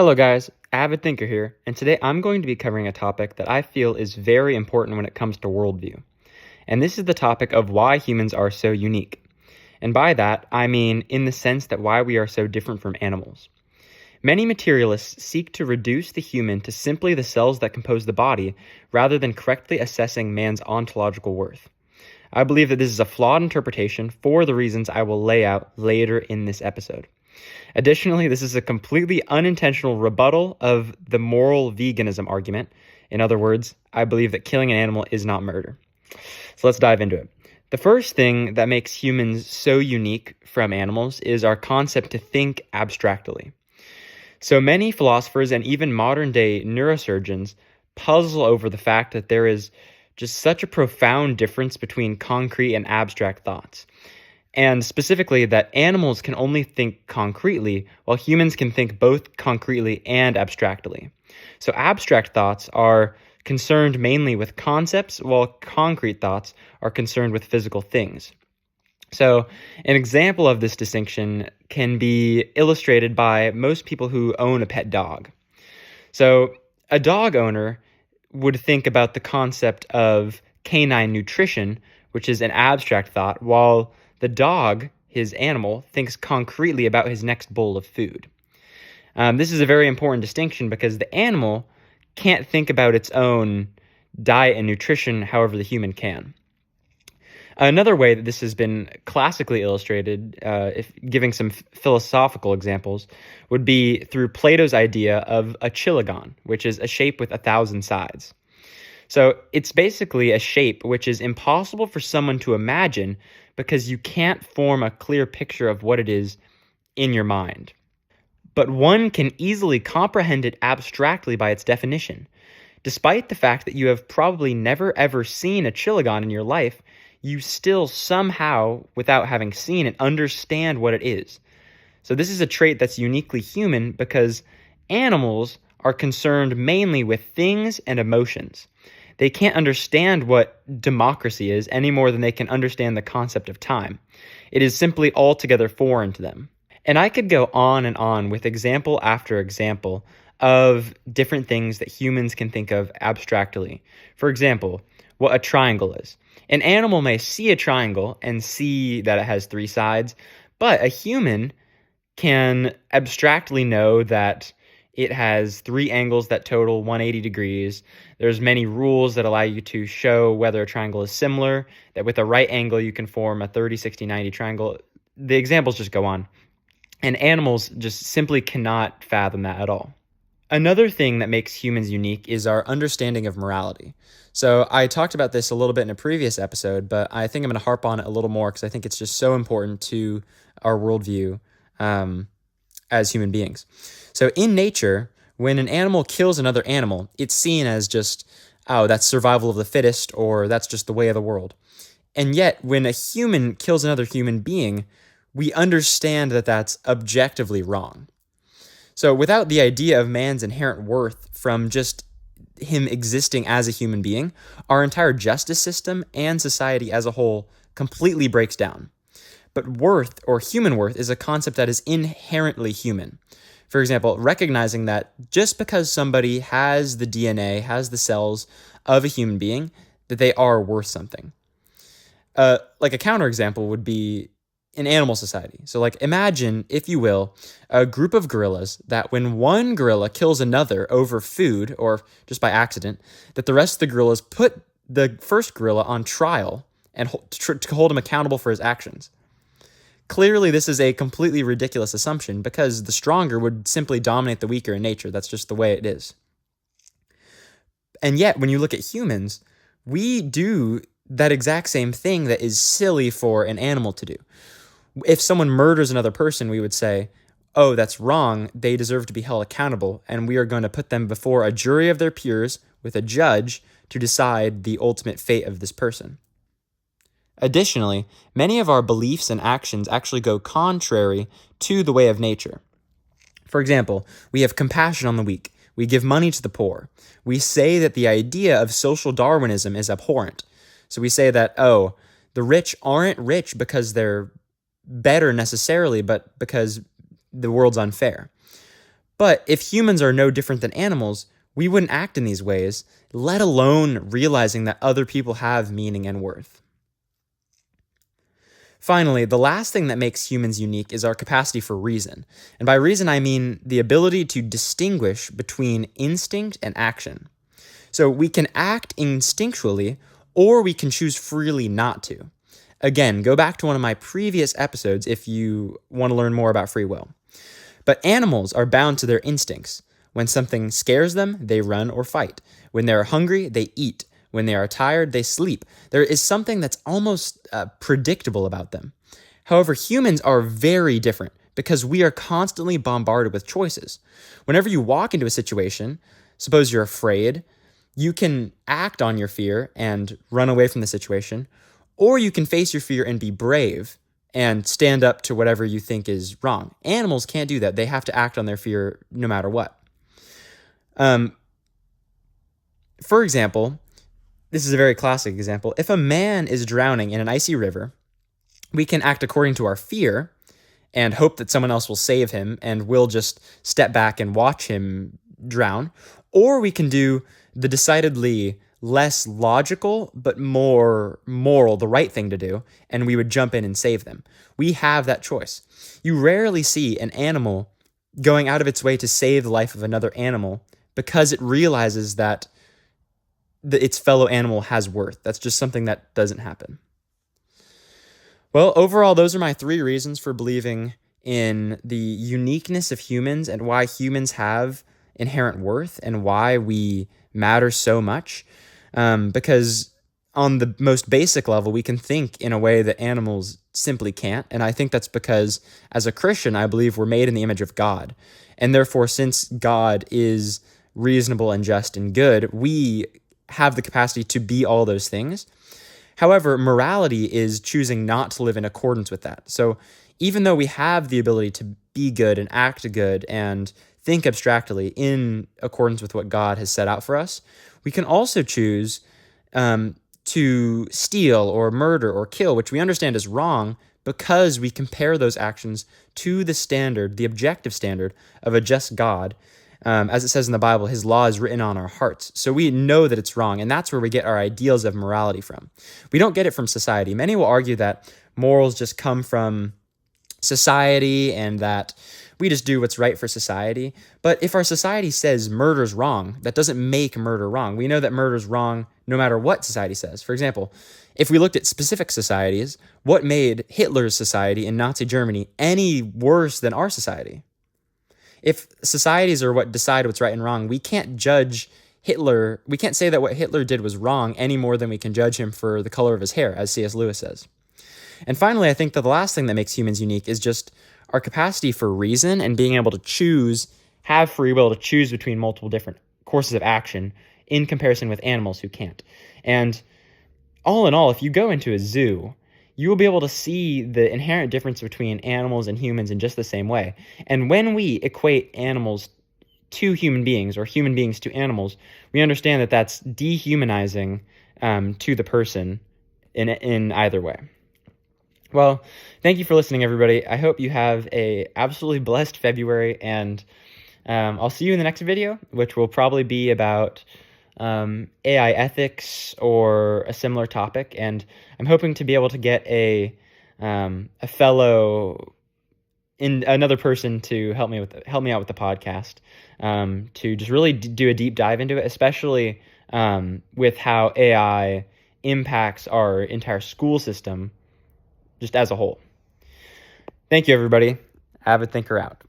Hello guys, Avid Thinker here, and today I'm going to be covering a topic that I feel is very important when it comes to worldview. And this is the topic of why humans are so unique. And by that, I mean in the sense that why we are so different from animals. Many materialists seek to reduce the human to simply the cells that compose the body, rather than correctly assessing man's ontological worth. I believe that this is a flawed interpretation for the reasons I will lay out later in this episode. Additionally, this is a completely unintentional rebuttal of the moral veganism argument. In other words, I believe that killing an animal is not murder. So let's dive into it. The first thing that makes humans so unique from animals is our concept to think abstractly. So many philosophers and even modern-day neurosurgeons puzzle over the fact that there is just such a profound difference between concrete and abstract thoughts. And specifically that animals can only think concretely, while humans can think both concretely and abstractly. So abstract thoughts are concerned mainly with concepts, while concrete thoughts are concerned with physical things. So an example of this distinction can be illustrated by most people who own a pet dog. So a dog owner would think about the concept of canine nutrition, which is an abstract thought, while the dog, his animal, thinks concretely about his next bowl of food. This is a very important distinction because the animal can't think about its own diet and nutrition however the human can. Another way that this has been classically illustrated, if giving some philosophical examples, would be through Plato's idea of a chilagon, which is a shape with 1,000 sides. So it's basically a shape which is impossible for someone to imagine because you can't form a clear picture of what it is in your mind. But one can easily comprehend it abstractly by its definition. Despite the fact that you have probably never ever seen a chilagon in your life, you still somehow, without having seen it, understand what it is. So this is a trait that's uniquely human because animals are concerned mainly with things and emotions. They can't understand what democracy is any more than they can understand the concept of time. It is simply altogether foreign to them. And I could go on and on with example after example of different things that humans can think of abstractly. For example, what a triangle is. An animal may see a triangle and see that it has 3 sides, but a human can abstractly know that it has 3 angles that total 180 degrees. There's many rules that allow you to show whether a triangle is similar, that with a right angle you can form a 30, 60, 90 triangle. The examples just go on. And animals just simply cannot fathom that at all. Another thing that makes humans unique is our understanding of morality. So I talked about this a little bit in a previous episode, but I think I'm going to harp on it a little more because I think it's just so important to our worldview as human beings. So in nature, when an animal kills another animal, it's seen as just, oh, that's survival of the fittest, or that's just the way of the world. And yet, when a human kills another human being, we understand that that's objectively wrong. So without the idea of man's inherent worth from just him existing as a human being, our entire justice system and society as a whole completely breaks down. But worth, or human worth, is a concept that is inherently human. For example, recognizing that just because somebody has the DNA, has the cells of a human being, that they are worth something. Like a counterexample would be in animal society. So like imagine, if you will, a group of gorillas that when one gorilla kills another over food or just by accident, that the rest of the gorillas put the first gorilla on trial and to hold him accountable for his actions. Clearly, this is a completely ridiculous assumption because the stronger would simply dominate the weaker in nature. That's just the way it is. And yet, when you look at humans, we do that exact same thing that is silly for an animal to do. If someone murders another person, we would say, oh, that's wrong. They deserve to be held accountable, and we are going to put them before a jury of their peers with a judge to decide the ultimate fate of this person. Additionally, many of our beliefs and actions actually go contrary to the way of nature. For example, we have compassion on the weak. We give money to the poor. We say that the idea of social Darwinism is abhorrent. So we say that, oh, the rich aren't rich because they're better necessarily, but because the world's unfair. But if humans are no different than animals, we wouldn't act in these ways, let alone realizing that other people have meaning and worth. Finally, the last thing that makes humans unique is our capacity for reason. And by reason, I mean the ability to distinguish between instinct and action. So we can act instinctually, or we can choose freely not to. Again, go back to one of my previous episodes if you want to learn more about free will. But animals are bound to their instincts. When something scares them, they run or fight. When they are hungry, they eat. When they are tired, they sleep. There is something that's almost predictable about them. However, humans are very different because we are constantly bombarded with choices. Whenever you walk into a situation, suppose you're afraid, you can act on your fear and run away from the situation, or you can face your fear and be brave and stand up to whatever you think is wrong. Animals can't do that. They have to act on their fear no matter what. For example, this is a very classic example. If a man is drowning in an icy river, we can act according to our fear and hope that someone else will save him, and we'll just step back and watch him drown. Or we can do the decidedly less logical but more moral, the right thing to do, and we would jump in and save them. We have that choice. You rarely see an animal going out of its way to save the life of another animal because it realizes that its fellow animal has worth. That's just something that doesn't happen. Well, overall, those are my 3 reasons for believing in the uniqueness of humans and why humans have inherent worth and why we matter so much. Because on the most basic level, we can think in a way that animals simply can't. And I think that's because as a Christian, I believe we're made in the image of God. And therefore, since God is reasonable and just and good, we have the capacity to be all those things. However, morality is choosing not to live in accordance with that. So even though we have the ability to be good and act good and think abstractly in accordance with what God has set out for us, we can also choose to steal or murder or kill, which we understand is wrong, because we compare those actions to the standard, the objective standard of a just God. As it says in the Bible, his law is written on our hearts. So we know that it's wrong, and that's where we get our ideals of morality from. We don't get it from society. Many will argue that morals just come from society and that we just do what's right for society. But if our society says murder's wrong, that doesn't make murder wrong. We know that murder's wrong no matter what society says. For example, if we looked at specific societies, what made Hitler's society in Nazi Germany any worse than our society? If societies are what decide what's right and wrong, we can't judge Hitler. We can't say that what Hitler did was wrong any more than we can judge him for the color of his hair, as C.S. Lewis says. And finally, I think that the last thing that makes humans unique is just our capacity for reason and being able to choose, have free will to choose between multiple different courses of action in comparison with animals who can't. And all in all, if you go into a zoo, you will be able to see the inherent difference between animals and humans in just the same way. And when we equate animals to human beings or human beings to animals, we understand that that's dehumanizing to the person in either way. Well, thank you for listening, everybody. I hope you have a absolutely blessed February, and I'll see you in the next video, which will probably be about AI ethics or a similar topic. And I'm hoping to be able to get a fellow, another person to help me out with the podcast, to just really do a deep dive into it, especially with how AI impacts our entire school system just as a whole. Thank you, everybody. Avid Thinker out.